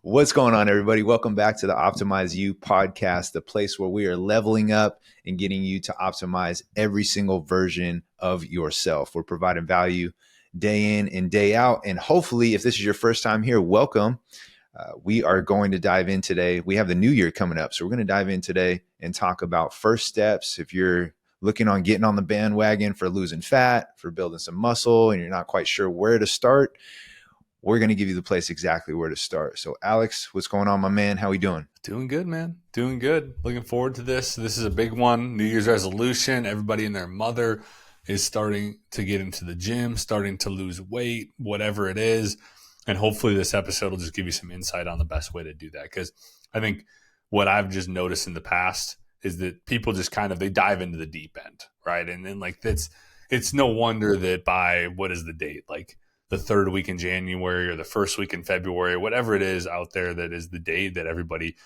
What's going on, everybody? Welcome back to the Optimize You podcast, the place where we are leveling up and getting you to optimize every single version of yourself. We're providing value day in and day out. And hopefully, if this is your first time here, welcome. We are going to dive in today. We have the new year coming up. So we're going to dive in today and talk about first steps. If you're looking on getting on the bandwagon for losing fat, for building some muscle, and you're not quite sure where to start, we're going to give you the place exactly where to start. So Alex, what's going on, my man? How we doing? Doing good, man. Doing good. Looking forward to this. This is a big one. New Year's resolution. Everybody and their mother is starting to get into the gym, starting to lose weight, whatever it is. And hopefully this episode will just give you some insight on the best way to do that. Because I think what I've just noticed in the past is that people just they dive into the deep end, right? And then it's no wonder that by, what is the date? Like the third week in January or the first week in February, whatever it is out there, that is the day that everybody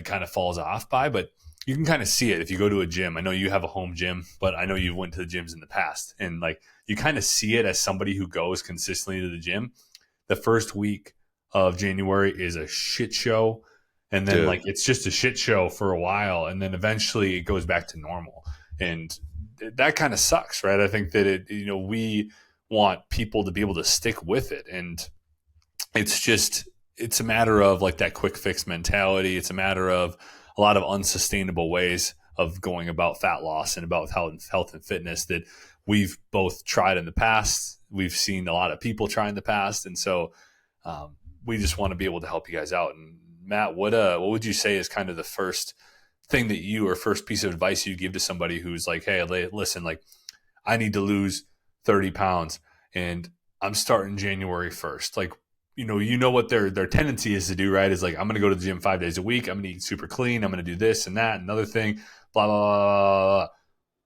kind of falls off by. But you can kind of see it if you go to a gym. I know you have a home gym, but I know you went to the gyms in the past, and you kind of see it as somebody who goes consistently to the gym. The first week of January is a shit show. And then it's just a shit show for a while. And then eventually it goes back to normal. And that kind of sucks, right? I think that we want people to be able to stick with it. And it's a matter of that quick fix mentality. It's a matter of a lot of unsustainable ways of going about fat loss and about health and fitness that we've both tried in the past. We've seen a lot of people try in the past. And so we just want to be able to help you guys out. And Matt, what would you say is kind of the first thing that first piece of advice you give to somebody who's like, hey, listen, I need to lose 30 pounds and I'm starting January 1st. You know what their tendency is to do, right? Is I'm going to go to the gym 5 days a week. I'm going to eat super clean. I'm going to do this and that, another thing, blah, blah, blah, blah, blah.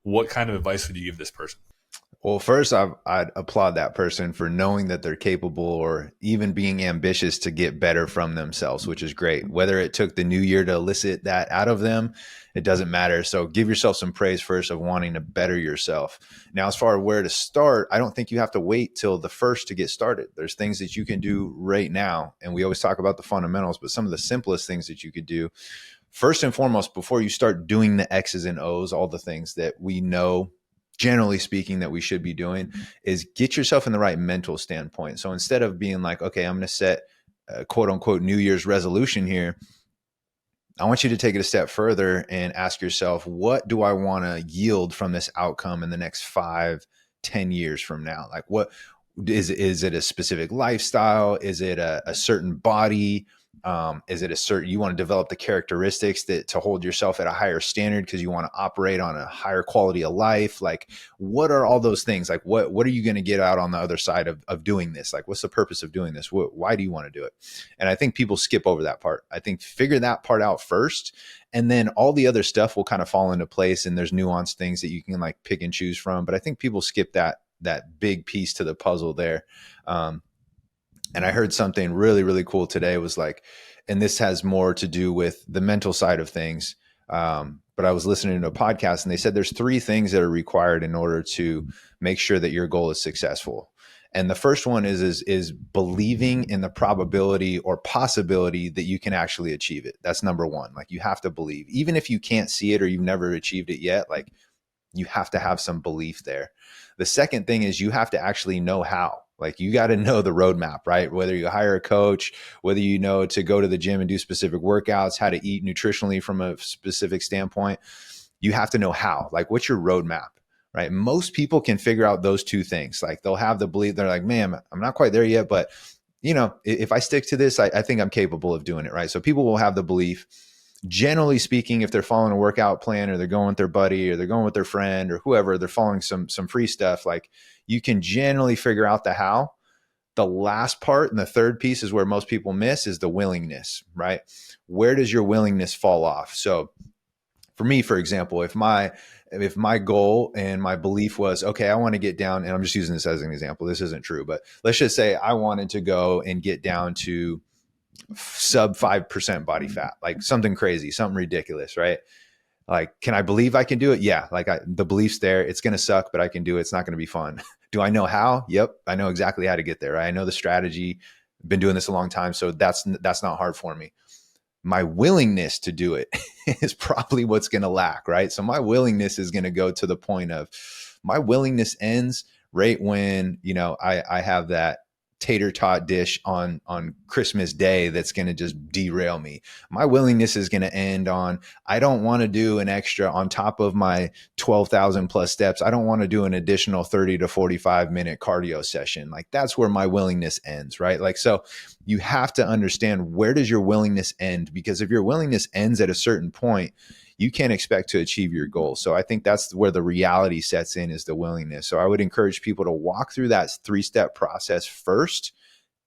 What kind of advice would you give this person? Well, first, I'd applaud that person for knowing that they're capable or even being ambitious to get better from themselves, which is great. Whether it took the new year to elicit that out of them, it doesn't matter. So give yourself some praise first of wanting to better yourself. Now, as far as where to start, I don't think you have to wait till the first to get started. There's things that you can do right now. And we always talk about the fundamentals, but some of the simplest things that you could do, first and foremost, before you start doing the X's and O's, all the things that we know, generally speaking, that we should be doing, is get yourself in the right mental standpoint. So instead of being okay, I'm going to set a quote unquote New Year's resolution here, I want you to take it a step further and ask yourself, what do I want to yield from this outcome in the next 5-10 years from now? What is it a specific lifestyle? Is it a certain body? Is it a certain, you want to develop the characteristics to hold yourself at a higher standard because you want to operate on a higher quality of life? What are all those things? What are you going to get out on the other side of doing this? What's the purpose of doing this? Why do you want to do it? And I think people skip over that part. I think figure that part out first, and then all the other stuff will kind of fall into place. And there's nuanced things that you can pick and choose from. But I think people skip that big piece to the puzzle there. And I heard something really, really cool today. It was and this has more to do with the mental side of things. But I was listening to a podcast and they said there's 3 things that are required in order to make sure that your goal is successful. And the first one is believing in the probability or possibility that you can actually achieve it. That's number 1. You have to believe, even if you can't see it or you've never achieved it yet, you have to have some belief there. The second thing is you have to actually know how. You got to know the roadmap, right? Whether you hire a coach, whether you know to go to the gym and do specific workouts, how to eat nutritionally from a specific standpoint, you have to know how. What's your roadmap, right? Most people can figure out those 2 things. They'll have the belief, they're man, I'm not quite there yet, but if I stick to this, I think I'm capable of doing it, right? So people will have the belief. Generally speaking, if they're following a workout plan or they're going with their buddy or they're going with their friend or whoever, they're following some free stuff, you can generally figure out the how. The last part and the third piece is where most people miss, is the willingness, right? Where does your willingness fall off? So for me, for example, if my goal and my belief was, okay, I want to get down, and I'm just using this as an example, this isn't true, but let's just say I wanted to go and get down to sub 5% body fat, something crazy, something ridiculous, right? Can I believe I can do it? Yeah. The belief's there. It's going to suck, but I can do it. It's not going to be fun. Do I know how? Yep. I know exactly how to get there. Right? I know the strategy. been doing this a long time, so that's not hard for me. My willingness to do it is probably what's going to lack, right? So my willingness is going to go to the point of my willingness ends right when, you know, I have that tater tot dish on Christmas Day that's going to just derail me. My willingness is going to end on, I don't want to do an extra on top of my 12,000 plus steps. I don't want to do an additional 30 to 45 minute cardio session. Like that's where my willingness ends, right? Like, so you have to understand, where does your willingness end? Because if your willingness ends at a certain point, you can't expect to achieve your goals. So I think that's where the reality sets in, is the willingness. So I would encourage people to walk through that 3-step process first,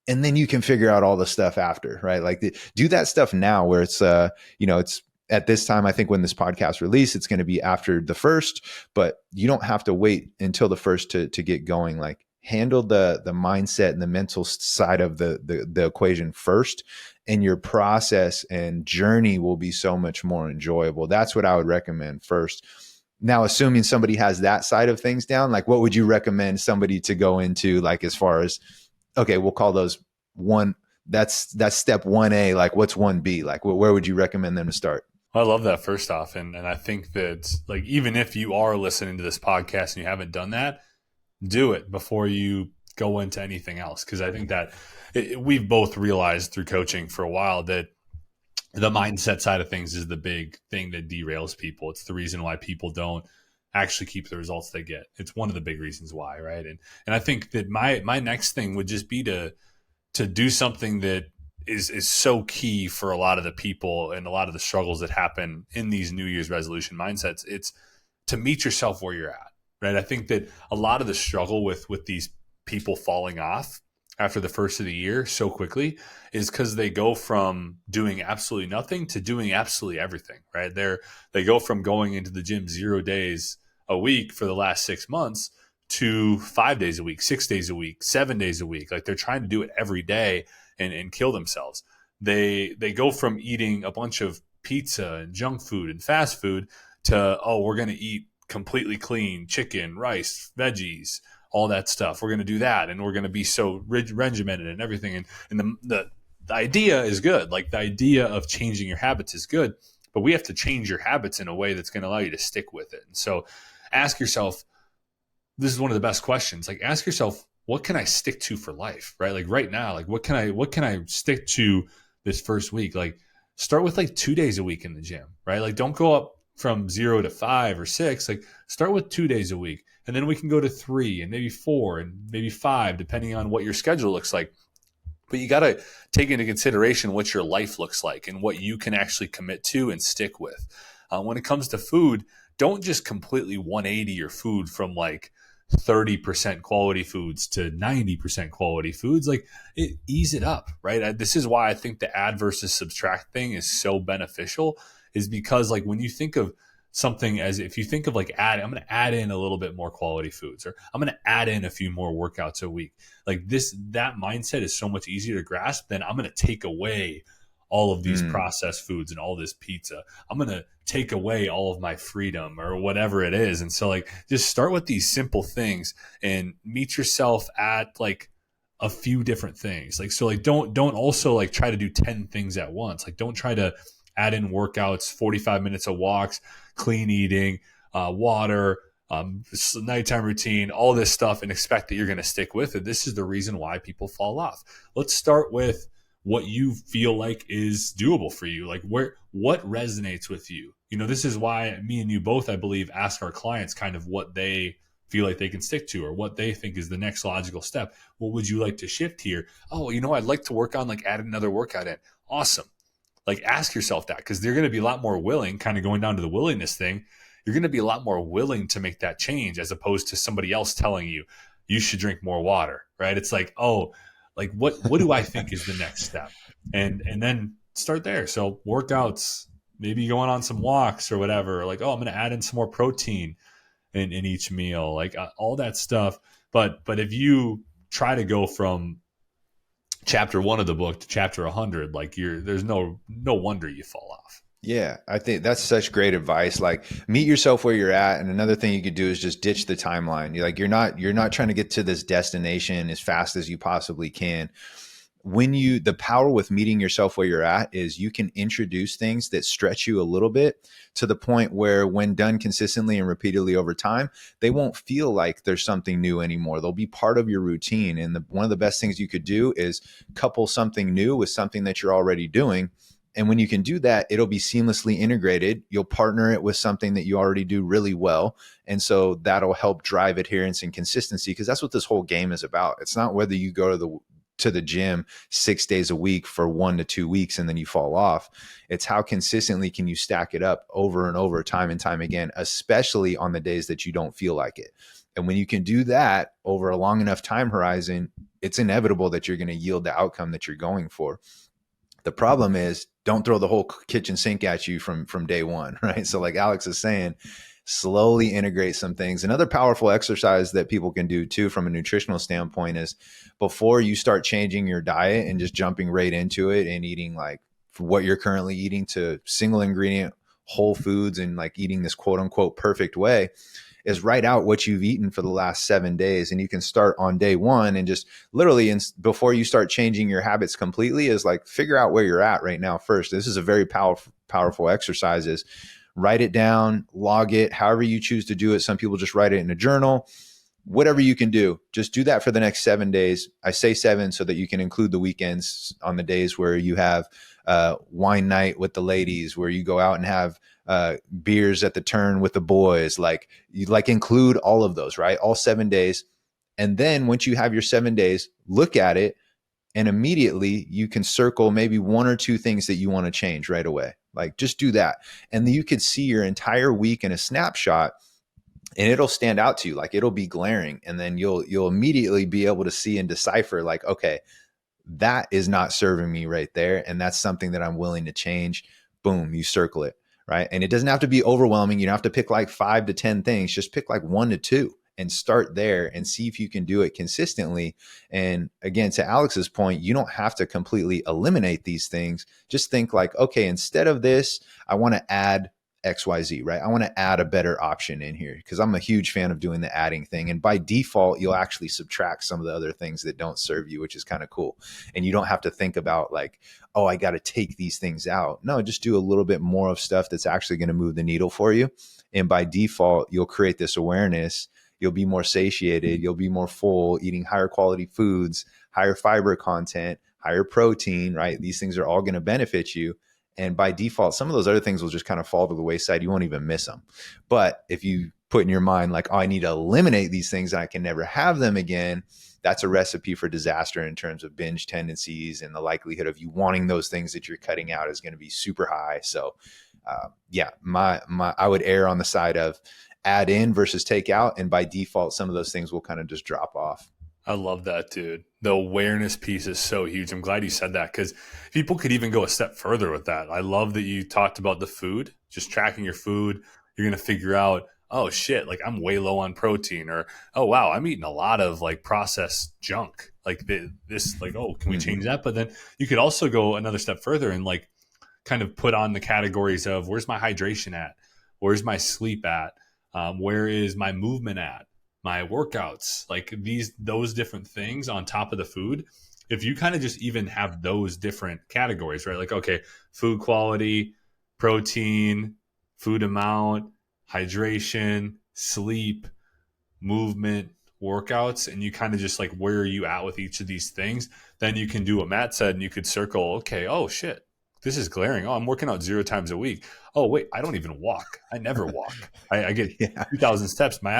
and then you can figure out all the stuff after, right? Like do that stuff now, where it's, it's at this time, I think when this podcast release, it's going to be after the first, but you don't have to wait until the first to get going. Like handle the mindset and the mental side of the equation first, and your process and journey will be so much more enjoyable. That's what I would recommend first. Now, assuming somebody has that side of things down, like what would you recommend somebody to go into, like as far as, okay, we'll call those one, that's step 1A, like what's 1B? Like where would you recommend them to start? I love that first off. And I think that, like, even if you are listening to this podcast and you haven't done that, do it before you go into anything else. Because I think that we've both realized through coaching for a while that the mindset side of things is the big thing that derails people. It's the reason why people don't actually keep the results they get. It's one of the big reasons why, right? And I think that my next thing would just be to do something that is so key for a lot of the people and a lot of the struggles that happen in these New Year's resolution mindsets. It's to meet yourself where you're at, right? I think that a lot of the struggle with these people falling off after the first of the year so quickly is because they go from doing absolutely nothing to doing absolutely everything, right? They go from going into the gym 0 days a week for the last 6 months to 5 days a week, 6 days a week, 7 days a week. Like they're trying to do it every day and kill themselves. They go from eating a bunch of pizza and junk food and fast food to, oh, we're going to eat completely clean chicken, rice, veggies, all that stuff. We're going to do that, and we're going to be so regimented and everything. And the idea is good. Like the idea of changing your habits is good, but we have to change your habits in a way that's going to allow you to stick with it. And so ask yourself, this is one of the best questions. Like ask yourself, what can I stick to for life, right? Like right now, like what can I stick to this first week? Like start with like 2 days a week in the gym, right? Like don't go up from 0 to 5 or 6, like start with 2 days a week. And then we can go to 3 and maybe 4 and maybe 5, depending on what your schedule looks like. But you got to take into consideration what your life looks like and what you can actually commit to and stick with. When it comes to food, don't just completely 180 your food from like 30% quality foods to 90% quality foods. Like ease it up, right? This is why I think the add versus subtract thing is so beneficial, is because like when you think of something, as if you think of like I'm going to add in a little bit more quality foods, or I'm going to add in a few more workouts a week. Like that mindset is so much easier to grasp than I'm going to take away all of these processed foods and all this pizza. I'm going to take away all of my freedom or whatever it is. And so like, just start with these simple things and meet yourself at like a few different things. Like, so like, don't also like try to do 10 things at once. Like don't try to add in workouts, 45 minutes of walks, clean eating, water, nighttime routine, all this stuff, and expect that you're going to stick with it. This is the reason why people fall off. Let's start with what you feel like is doable for you. Like what resonates with you? You know, this is why me and you both, I believe, ask our clients kind of what they feel like they can stick to or what they think is the next logical step. What would you like to shift here? Oh, you know, I'd like to work on like adding another workout in. Awesome. Like ask yourself that, because they're going to be a lot more willing, kind of going down to the willingness thing. You're going to be a lot more willing to make that change as opposed to somebody else telling you, you should drink more water, right? It's like, oh, like what do I think is the next step? And then start there. So workouts, maybe going on some walks or whatever, like, oh, I'm going to add in some more protein in each meal, like all that stuff. But if you try to go from chapter 1 of the book to chapter 100, like there's no wonder you fall off. Yeah, I think that's such great advice. Like meet yourself where you're at. And another thing you could do is just ditch the timeline. You're not trying to get to this destination as fast as you possibly can. the power with meeting yourself where you're at is you can introduce things that stretch you a little bit to the point where when done consistently and repeatedly over time, they won't feel like there's something new anymore. They'll be part of your routine. And one of the best things you could do is couple something new with something that you're already doing. And when you can do that, it'll be seamlessly integrated. You'll partner it with something that you already do really well. And so that'll help drive adherence and consistency, because that's what this whole game is about. It's not whether you go to the gym 6 days a week for 1 to 2 weeks and then you fall off. It's how consistently can you stack it up over and over, time and time again, especially on the days that you don't feel like it. And when you can do that over a long enough time horizon, it's inevitable that you're going to yield the outcome that you're going for. The problem is, don't throw the whole kitchen sink at you from day one, right? So like Alex is saying, slowly integrate some things. Another powerful exercise that people can do too from a nutritional standpoint is, before you start changing your diet and just jumping right into it and eating like what you're currently eating to single ingredient whole foods and like eating this quote unquote perfect way, is write out what you've eaten for the last 7 days. And you can start on day one and just literally, before you start changing your habits completely, is like figure out where you're at right now first. This is a very powerful exercise. Is write it down, log it, however you choose to do it. Some people just write it in a journal. Whatever you can do, just do that for the next 7 days. I say 7 so that you can include the weekends on the days where you have wine night with the ladies, where you go out and have beers at the turn with the boys. Like you include all of those, right? All 7 days. And then once you have your 7 days, look at it, and immediately you can circle maybe 1 or 2 things that you want to change right away. Like just do that. And then you could see your entire week in a snapshot, and it'll stand out to you. Like it'll be glaring. And then you'll immediately be able to see and decipher like, okay, that is not serving me right there. And that's something that I'm willing to change. Boom, you circle it. Right. And it doesn't have to be overwhelming. You don't have to pick like 5 to 10 things. Just pick like 1 to 2 and start there and see if you can do it consistently. And again, to Alex's point, you don't have to completely eliminate these things. Just think like, okay, instead of this, I want to add XYZ, right? I want to add a better option in here, because I'm a huge fan of doing the adding thing. And by default, you'll actually subtract some of the other things that don't serve you, which is kind of cool. And you don't have to think about like, oh, I got to take these things out. No, just do a little bit more of stuff that's actually going to move the needle for you. And by default, you'll create this awareness. You'll be more satiated. You'll be more full, eating higher quality foods, higher fiber content, higher protein, right? These things are all going to benefit you. And by default, some of those other things will just kind of fall to the wayside. You won't even miss them. But if you put in your mind like, oh, I need to eliminate these things and I can never have them again, that's a recipe for disaster in terms of binge tendencies, and the likelihood of you wanting those things that you're cutting out is going to be super high. So yeah, I would err on the side of add in versus take out. And by default, some of those things will kind of just drop off. I love that, dude. The awareness piece is so huge. I'm glad you said that, because people could even go a step further with that. I love that you talked about the food, just tracking your food. You're going to figure out, oh shit, like I'm way low on protein, or, oh wow, I'm eating a lot of like processed junk. Like this, like, oh, can we change that? But then you could also go another step further and like kind of put on the categories of, where's my hydration at? Where's my sleep at? Where is my movement at? My workouts, like those different things on top of the food. If you kind of just even have those different categories, right? Like, okay, food quality, protein, food amount, hydration, sleep, movement, workouts, and you kind of just like, where are you at with each of these things? Then you can do what Matt said, and you could circle, okay, oh shit, this is glaring. Oh, I'm working out 0 times a week. Oh wait, I don't even walk. I never walk. I get 2,000 steps. My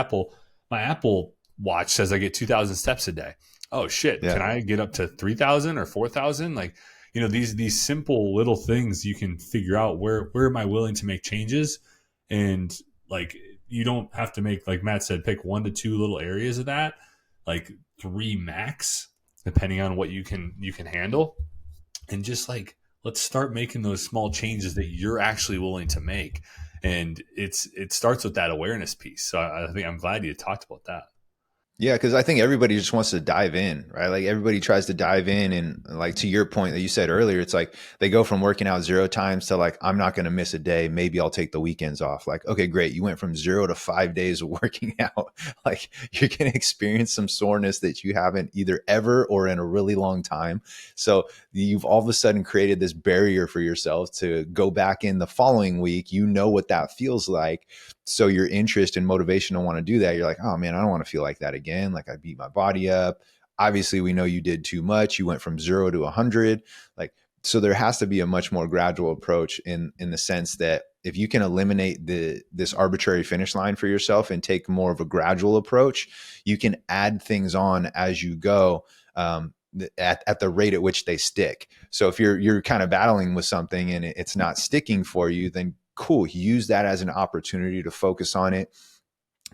Apple Watch says I get 2,000 steps a day. Oh shit. Yeah. Can I get up to 3,000 or 4,000? Like, you know, these simple little things you can figure out where am I willing to make changes? And like, you don't have to make, like Matt said, pick 1 to 2 little areas of that, like 3 max, depending on what you can handle. And just like, let's start making those small changes that you're actually willing to make. And it starts with that awareness piece. So I think I'm glad you talked about that. Yeah, because I think everybody just wants to dive in, right? Like everybody tries to dive in, and like to your point that you said earlier, it's like they go from working out 0 times to like, I'm not going to miss a day. Maybe I'll take the weekends off. Like, okay, great. You went from 0 to 5 days of working out. Like you're going to experience some soreness that you haven't either ever or in a really long time. So you've all of a sudden created this barrier for yourself to go back in the following week. You know what that feels like, so your interest and motivation to want to do that, you're like, oh man, I don't want to feel like that again. Like I beat my body up. Obviously, we know you did too much. You went from 0 to 100. Like, so there has to be a much more gradual approach in the sense that if you can eliminate this arbitrary finish line for yourself and take more of a gradual approach, you can add things on as you go. At the rate at which they stick. So if you're kind of battling with something and it's not sticking for you, then cool, use that as an opportunity to focus on it.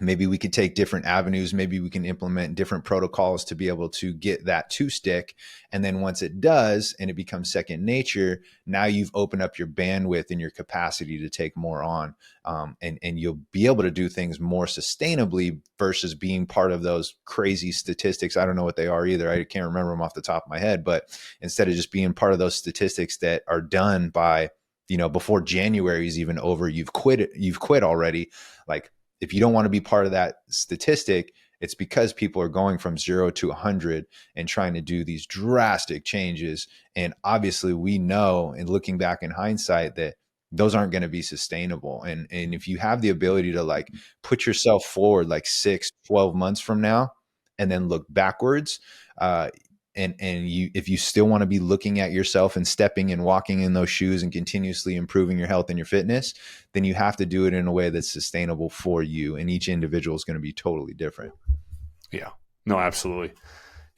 Maybe we could take different avenues. Maybe we can implement different protocols to be able to get that to stick. And then once it does and it becomes second nature, now you've opened up your bandwidth and your capacity to take more on. And you'll be able to do things more sustainably versus being part of those crazy statistics. I don't know what they are either. I can't remember them off the top of my head, but instead of just being part of those statistics that are done by, before January is even over, you've quit already. Like, if you don't want to be part of that statistic, it's because people are going from 0 to 100 and trying to do these drastic changes. And obviously we know, and looking back in hindsight, that those aren't going to be sustainable. And if you have the ability to like put yourself forward like 6-12 months from now and then look backwards, and you, if you still want to be looking at yourself and stepping and walking in those shoes and continuously improving your health and your fitness, then you have to do it in a way that's sustainable for you. And each individual is going to be totally different. Yeah, no, absolutely.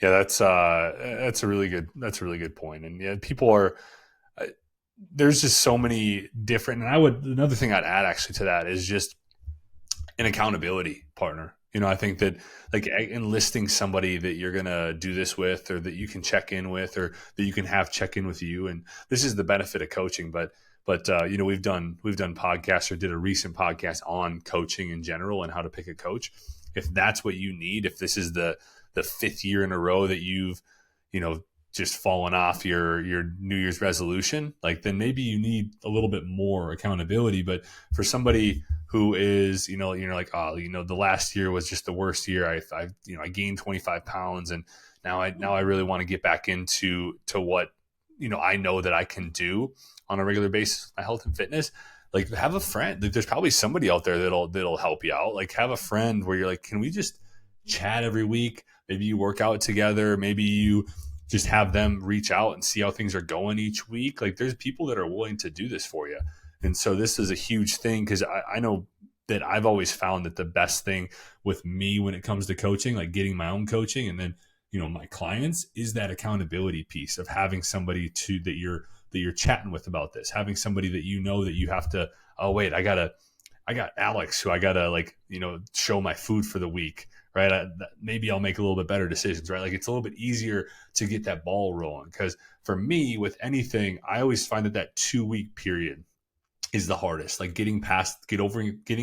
Yeah, that's a really good point. And yeah, people are, there's just so many different, and another thing I'd add actually to that is just an accountability partner. I think that like enlisting somebody that you're going to do this with, or that you can check in with, or that you can have check in with you. And this is the benefit of coaching. But we've done podcasts, or did a recent podcast on coaching in general and how to pick a coach. If that's what you need, if this is the fifth year in a row that you've, just fallen off your New Year's resolution, like then maybe you need a little bit more accountability. But for somebody who is, you're like, oh, the last year was just the worst year. I gained 25 pounds, and now I really want to get back into what, I know that I can do on a regular basis, my health and fitness. Like, have a friend. Like, there's probably somebody out there that'll help you out. Like, have a friend where you're like, can we just chat every week? Maybe you work out together. Maybe you just have them reach out and see how things are going each week. Like, there's people that are willing to do this for you. And so this is a huge thing, because I know that I've always found that the best thing with me when it comes to coaching, like getting my own coaching, and then, my clients, is that accountability piece of having somebody that you're chatting with about this, having somebody that that you have to, oh wait, I got Alex who I gotta show my food for the week, right? Maybe I'll make a little bit better decisions, right? Like, it's a little bit easier to get that ball rolling. Because for me, with anything, I always find that 2-week period is the hardest. Like, getting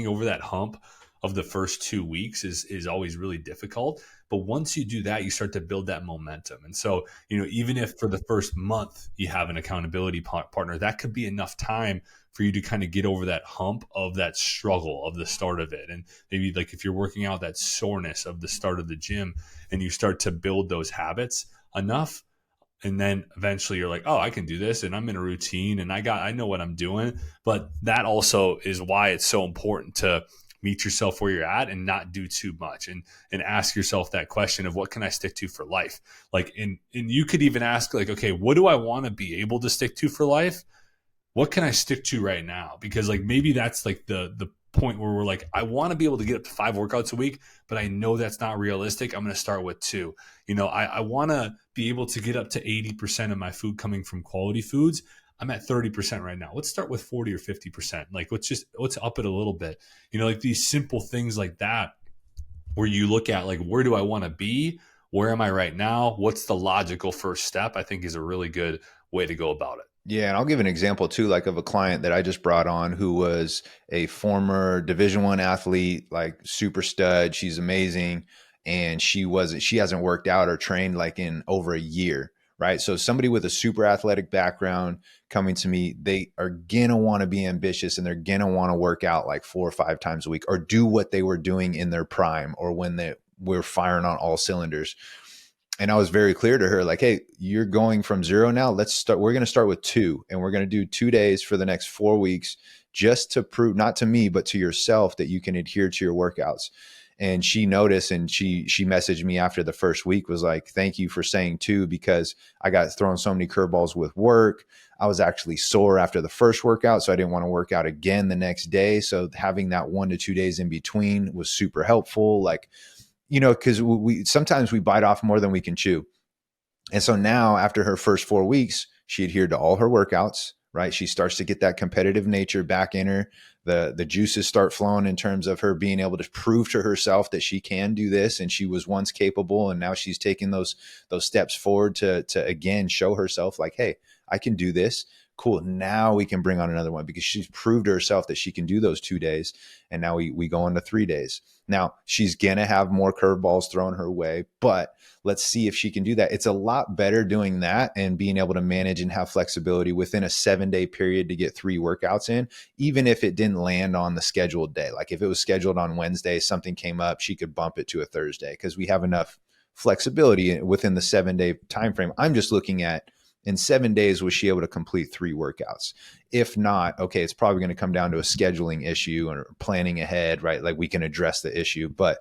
over that hump of the first 2 weeks is always really difficult. But once you do that, you start to build that momentum. And so, even if for the first month you have an accountability partner, that could be enough time for you to kind of get over that hump of that struggle of the start of it. And maybe, like, if you're working out, that soreness of the start of the gym, and you start to build those habits enough, and then eventually you're like, oh, I can do this, and I'm in a routine, and I know what I'm doing. But that also is why it's so important to meet yourself where you're at and not do too much, and ask yourself that question of, what can I stick to for life? Like, and you could even ask, like, okay, what do I want to be able to stick to for life? What can I stick to right now? Because, like, maybe that's like the point where we're like, I want to be able to get up to 5 workouts a week, but I know that's not realistic. I'm going to start with 2. I want to be able to get up to 80% of my food coming from quality foods. I'm at 30% right now. Let's start with 40 or 50%. Like, let's up it a little bit. Like these simple things like that, where you look at, like, where do I want to be? Where am I right now? What's the logical first step? I think is a really good way to go about it. Yeah, and I'll give an example too, like of a client that I just brought on who was a former Division I athlete, like super stud. She's amazing. and she hasn't worked out or trained like in over a year, right? So somebody with a super athletic background coming to me, they are gonna want to be ambitious and they're gonna want to work out like 4 or 5 times a week or do what they were doing in their prime or when they were firing on all cylinders. And I was very clear to her, like, hey, you're going from zero now. We're going to start with 2, and we're going to do 2 days for the next 4 weeks just to prove, not to me, but to yourself, that you can adhere to your workouts. And she noticed, and she messaged me after the first week, was like, thank you for saying 2, because I got thrown so many curveballs with work. I was actually sore after the first workout, so I didn't want to work out again the next day. So having that 1 to 2 days in between was super helpful. Like, because we sometimes we bite off more than we can chew. And so now after her first 4 weeks, she adhered to all her workouts, right? She starts to get that competitive nature back in her. The juices start flowing in terms of her being able to prove to herself that she can do this. And she was once capable. And now she's taking those steps forward to again, show herself like, hey, I can do this. Cool. Now we can bring on another one, because she's proved to herself that she can do those 2 days. And now we go into 3 days. Now she's going to have more curveballs thrown her way, but let's see if she can do that. It's a lot better doing that and being able to manage and have flexibility within a 7-day period to get 3 workouts in, even if it didn't land on the scheduled day. Like if it was scheduled on Wednesday, something came up, she could bump it to a Thursday, because we have enough flexibility within the 7-day time frame. I'm just looking at, in 7 days, was she able to complete 3 workouts? If not, okay, it's probably going to come down to a scheduling issue or planning ahead, right? Like we can address the issue. But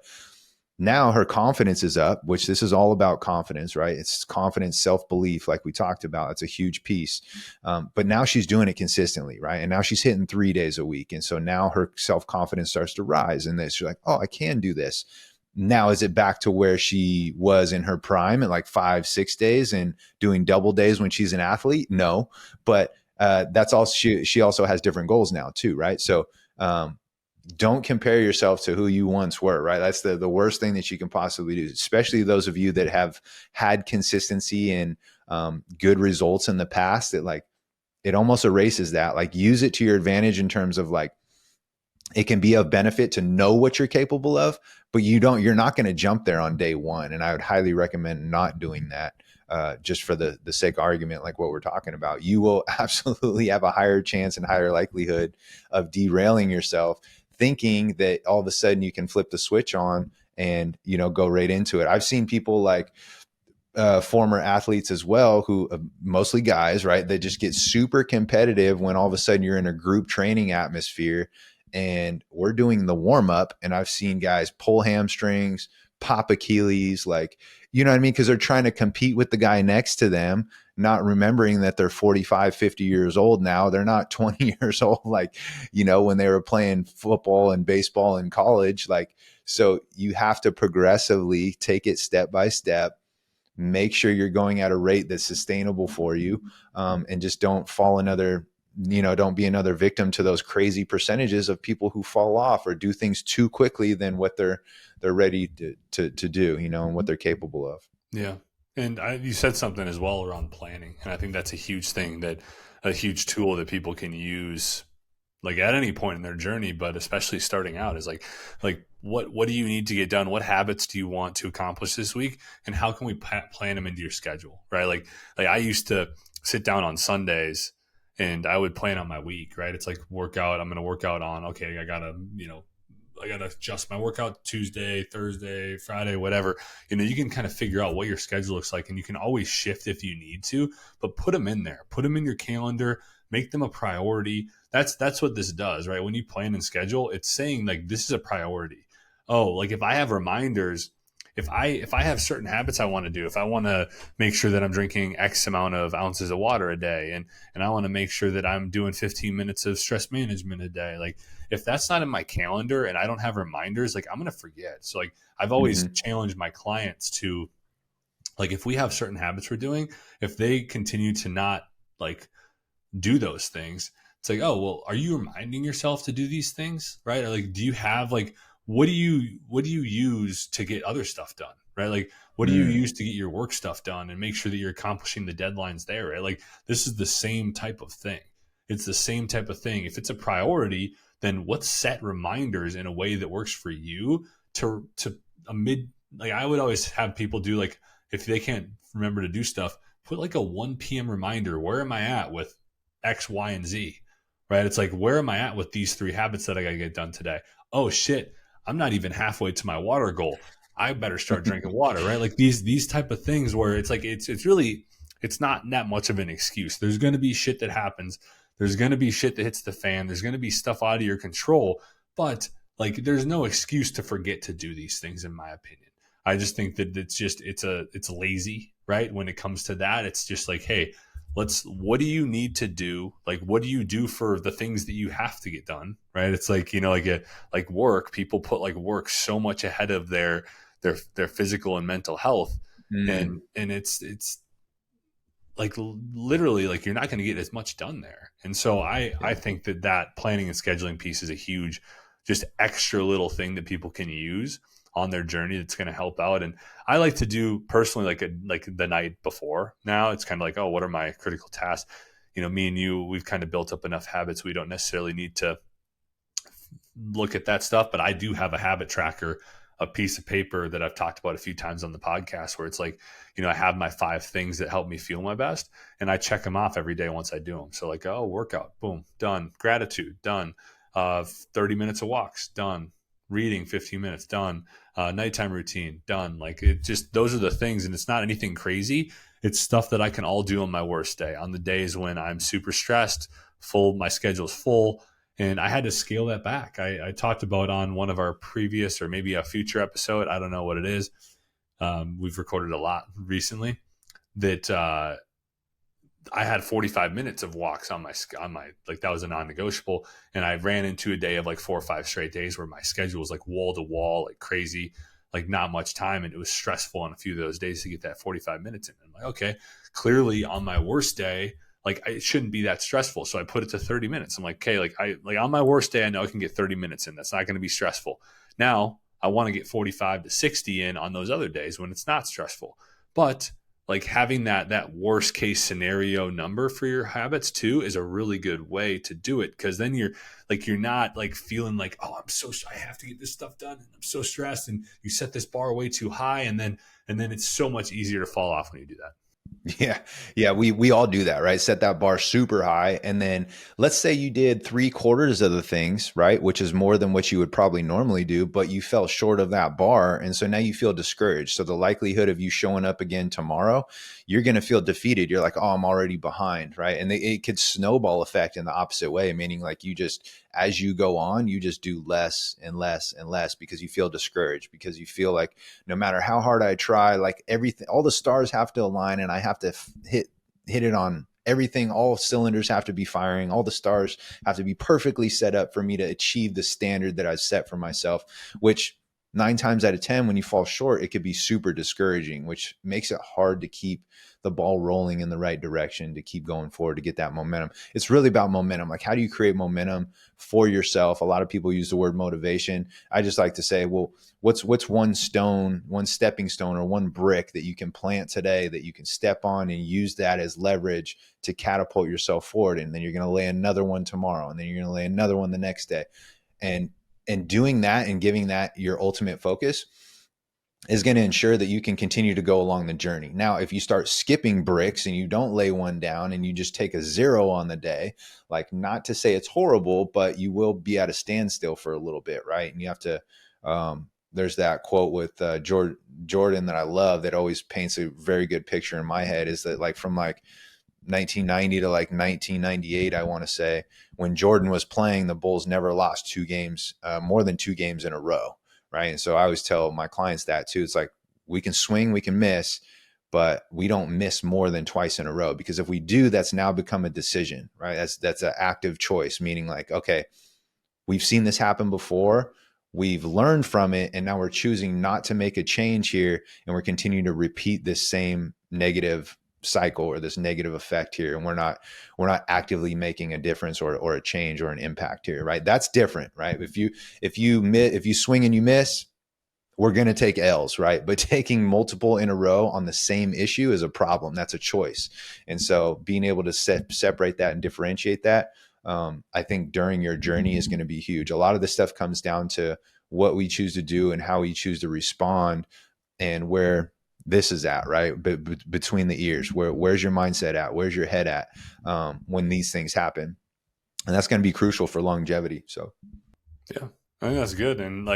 now her confidence is up, which this is all about confidence, right? It's confidence, self-belief, like we talked about. It's a huge piece. But now she's doing it consistently, right? And now she's hitting 3 days a week. And so now her self-confidence starts to rise. And then she's like, oh, I can do this. Now, is it back to where she was in her prime at like 5-6 days and doing double days when she's an athlete? No, but that's all. She also has different goals now too, right? So don't compare yourself to who you once were, right? That's the worst thing that you can possibly do, especially those of you that have had consistency and good results in the past. That like it almost erases that. Like use it to your advantage in terms of like, it can be of benefit to know what you're capable of, but you're not going to jump there on day one. And I would highly recommend not doing that, just for the sake of argument, like what we're talking about. You will absolutely have a higher chance and higher likelihood of derailing yourself, thinking that all of a sudden you can flip the switch on and, go right into it. I've seen people like, former athletes as well, who mostly guys, right? They just get super competitive when all of a sudden you're in a group training atmosphere and we're doing the warm up, and I've seen guys pull hamstrings, pop Achilles, like, you know what I mean? Because they're trying to compete with the guy next to them, not remembering that they're 45, 50 years old now. They're not 20 years old, like, when they were playing football and baseball in college. Like, so you have to progressively take it step by step, make sure you're going at a rate that's sustainable for you, and just don't be another victim to those crazy percentages of people who fall off or do things too quickly than what they're ready to do, and what they're capable of. Yeah. And you said something as well around planning. And I think that's a huge thing, a huge tool that people can use like at any point in their journey, but especially starting out, is like what do you need to get done? What habits do you want to accomplish this week? And how can we plan them into your schedule? Right. Like I used to sit down on Sundays and I would plan out my week, right? It's like workout. I'm going to work out on, okay, I got to adjust my workout Tuesday, Thursday, Friday, whatever. You can kind of figure out what your schedule looks like, and you can always shift if you need to, but put them in there, put them in your calendar, make them a priority. That's what this does, right? When you plan and schedule, it's saying like, this is a priority. Oh, like if I have reminders, if I have certain habits I want to do, if I want to make sure that I'm drinking X amount of ounces of water a day, and I want to make sure that I'm doing 15 minutes of stress management a day, like if that's not in my calendar and I don't have reminders, like I'm going to forget. So like I've always challenged my clients to, like, if we have certain habits we're doing, if they continue to not like do those things, it's like, oh, well, are you reminding yourself to do these things? Right. Or like, do you have like, what do you use to get other stuff done? Right. Like, what do you use to get your work stuff done and make sure that you're accomplishing the deadlines there? Right. Like, this is the same type of thing. It's the same type of thing. If it's a priority, then let's set reminders in a way that works for you to like I would always have people do, like, if they can't remember to do stuff, put like a 1 p.m. reminder. Where am I at with X, Y, and Z? Right? It's like, where am I at with these 3 habits that I got to get done today? Oh shit, I'm not even halfway to my water goal. I better start drinking water, right? Like these type of things where it's like it's really, it's not that much of an excuse. There's going to be shit that happens. There's going to be shit that hits the fan. There's going to be stuff out of your control, but like there's no excuse to forget to do these things, in my opinion. I just think that it's lazy, right? When it comes to that, it's just like, hey, what do you need to do? Like, what do you do for the things that you have to get done, right? It's like, like work, people put like work so much ahead of their physical and mental health. Mm. And it's like literally like you're not going to get as much done there. And so I think that planning and scheduling piece is a huge, just extra little thing that people can use on their journey that's going to help out. And I like to do personally, like the night before. Now it's kind of like, oh, what are my critical tasks? Me and you, we've kind of built up enough habits. We don't necessarily need to look at that stuff, but I do have a habit tracker, a piece of paper that I've talked about a few times on the podcast, where it's like, I have my 5 things that help me feel my best, and I check them off every day once I do them. So like, oh, workout, boom, done. Gratitude, done. 30 minutes of walks, done. Reading 15 minutes, done. Nighttime routine, done. Like, it just, those are the things, and it's not anything crazy. It's stuff that I can all do on my worst day, on the days when I'm super stressed, my schedule's full. And I had to scale that back. I talked about on one of our previous, or maybe a future episode, I don't know what it is. We've recorded a lot recently, that I had 45 minutes of walks on my, like, that was a non-negotiable. And I ran into a day of like 4 or 5 straight days where my schedule was like wall to wall, like crazy, like not much time. And it was stressful on a few of those days to get that 45 minutes in. I'm like, okay, clearly on my worst day, like, it shouldn't be that stressful. So I put it to 30 minutes. I'm like, okay, like on my worst day, I know I can get 30 minutes in. That's not going to be stressful. Now I want to get 45 to 60 in on those other days when it's not stressful. But like having that worst case scenario number for your habits too is a really good way to do it. Cause then you're not like feeling like, oh, I have to get this stuff done, and I'm so stressed, and you set this bar way too high. And then it's so much easier to fall off when you do that. Yeah. Yeah. We all do that, right? Set that bar super high. And then let's say you did 3/4 of the things, right? Which is more than what you would probably normally do, but you fell short of that bar. And so now you feel discouraged. So the likelihood of you showing up again tomorrow, you're going to feel defeated. You're like, oh, I'm already behind, right? And it could snowball effect in the opposite way, meaning like as you go on, you just do less and less and less because you feel discouraged, because you feel like no matter how hard I try, like everything, all the stars have to align, and I have to hit it on everything. All cylinders have to be firing. All the stars have to be perfectly set up for me to achieve the standard that I set for myself, which 9 times out of 10, when you fall short, it could be super discouraging, which makes it hard to keep the ball rolling in the right direction, to keep going forward, to get that momentum. It's really about momentum. Like, how do you create momentum for yourself? A lot of people use the word motivation. I just like to say, well, what's one stepping stone, or one brick that you can plant today that you can step on and use that as leverage to catapult yourself forward. And then you're going to lay another one tomorrow, and then you're going to lay another one the next day. And doing that and giving that your ultimate focus is going to ensure that you can continue to go along the journey. Now, if you start skipping bricks and you don't lay one down and you just take a 0 on the day, like, not to say it's horrible, but you will be at a standstill for a little bit, right? And you have to, there's that quote with Jordan that I love that always paints a very good picture in my head, is that like from like 1990 to like 1998, I want to say, when Jordan was playing, the Bulls never lost 2 games, more than 2 games in a row. Right. And so I always tell my clients that too. It's like, we can swing, we can miss, but we don't miss more than twice in a row, because if we do, that's now become a decision, right? That's an active choice, meaning like, okay, we've seen this happen before. We've learned from it. And now we're choosing not to make a change here. And we're continuing to repeat this same negative cycle, or this negative effect here. And we're not actively making a difference or a change or an impact here, right? That's different, right? If you swing and you miss, we're going to take L's, right? But taking multiple in a row on the same issue is a problem. That's a choice. And so being able to separate that and differentiate that, I think during your journey is going to be huge. A lot of this stuff comes down to what we choose to do and how we choose to respond and where this is at, right? Between the ears, where's your mindset at? Where's your head at when these things happen? And that's going to be crucial for longevity. So, yeah, I think that's good. And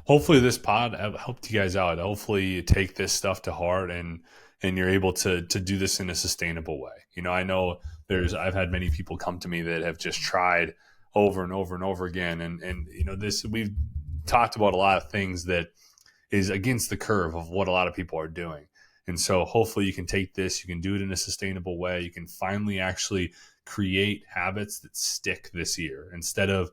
hopefully this pod helped you guys out. Hopefully you take this stuff to heart and you're able to do this in a sustainable way. I know I've had many people come to me that have just tried over and over and over again. And we've talked about a lot of things that is against the curve of what a lot of people are doing. And so hopefully you can take this, you can do it in a sustainable way. You can finally actually create habits that stick this year instead of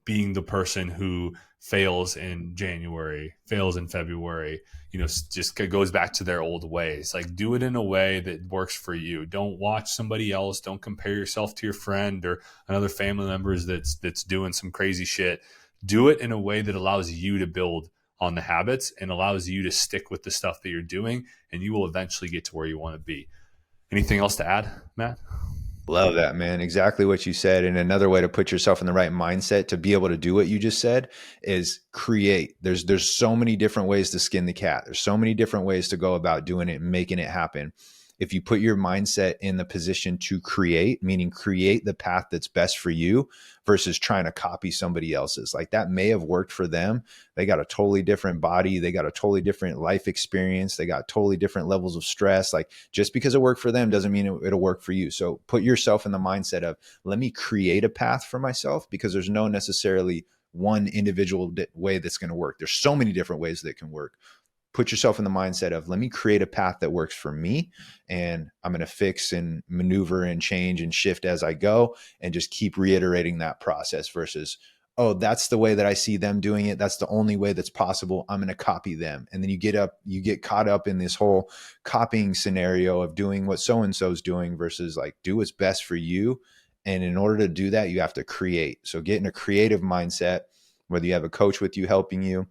being the person who fails in January, fails in February, just goes back to their old ways. Like, do it in a way that works for you. Don't watch somebody else. Don't compare yourself to your friend or another family member that's doing some crazy shit. Do it in a way that allows you to build on the habits and allows you to stick with the stuff that you're doing, and you will eventually get to where you want to be. Anything else to add, Matt? love that, man. Exactly what you said. And another way to put yourself in the right mindset to be able to do what you just said is create. There's so many different ways to skin the cat. There's so many different ways to go about doing it and making it happen. If you put your mindset in the position to create, meaning create the path that's best for you versus trying to copy somebody else's, like that may have worked for them. They got a totally different body. They got a totally different life experience. They got totally different levels of stress. Like just because it worked for them doesn't mean it'll work for you. So put yourself in the mindset of, let me create a path for myself, because there's no necessarily one individual way that's going to work. There's so many different ways that can work. Put yourself in the mindset of, let me create a path that works for me, and I'm going to fix and maneuver and change and shift as I go, and just keep reiterating that process versus, oh, that's the way that I see them doing it. That's the only way that's possible. I'm going to copy them. And then you get caught up in this whole copying scenario of doing what so-and-so's doing versus like, do what's best for you. And in order to do that, you have to create. So get in a creative mindset, whether you have a coach with you helping you,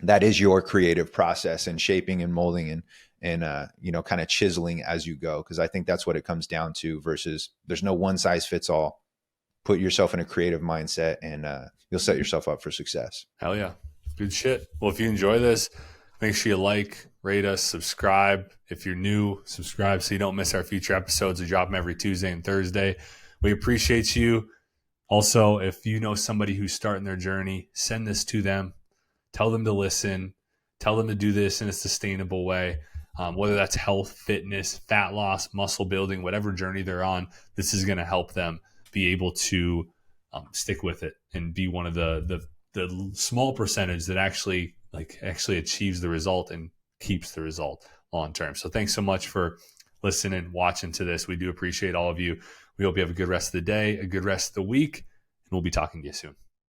that is your creative process, and shaping and molding and kind of chiseling as you go. Cause I think that's what it comes down to, versus there's no one size fits all. Put yourself in a creative mindset, and you'll set yourself up for success. Hell yeah. Good shit. Well, if you enjoy this, make sure you like, rate us, subscribe. If you're new, subscribe so you don't miss our future episodes. We drop them every Tuesday and Thursday. We appreciate you. Also, if you know somebody who's starting their journey, send this to them. Tell them to listen. Tell them to do this in a sustainable way. Whether that's health, fitness, fat loss, muscle building, whatever journey they're on, this is going to help them be able to stick with it and be one of the small percentage that actually achieves the result and keeps the result long term. So thanks so much for listening, watching to this. We do appreciate all of you. We hope you have a good rest of the day, a good rest of the week, and we'll be talking to you soon.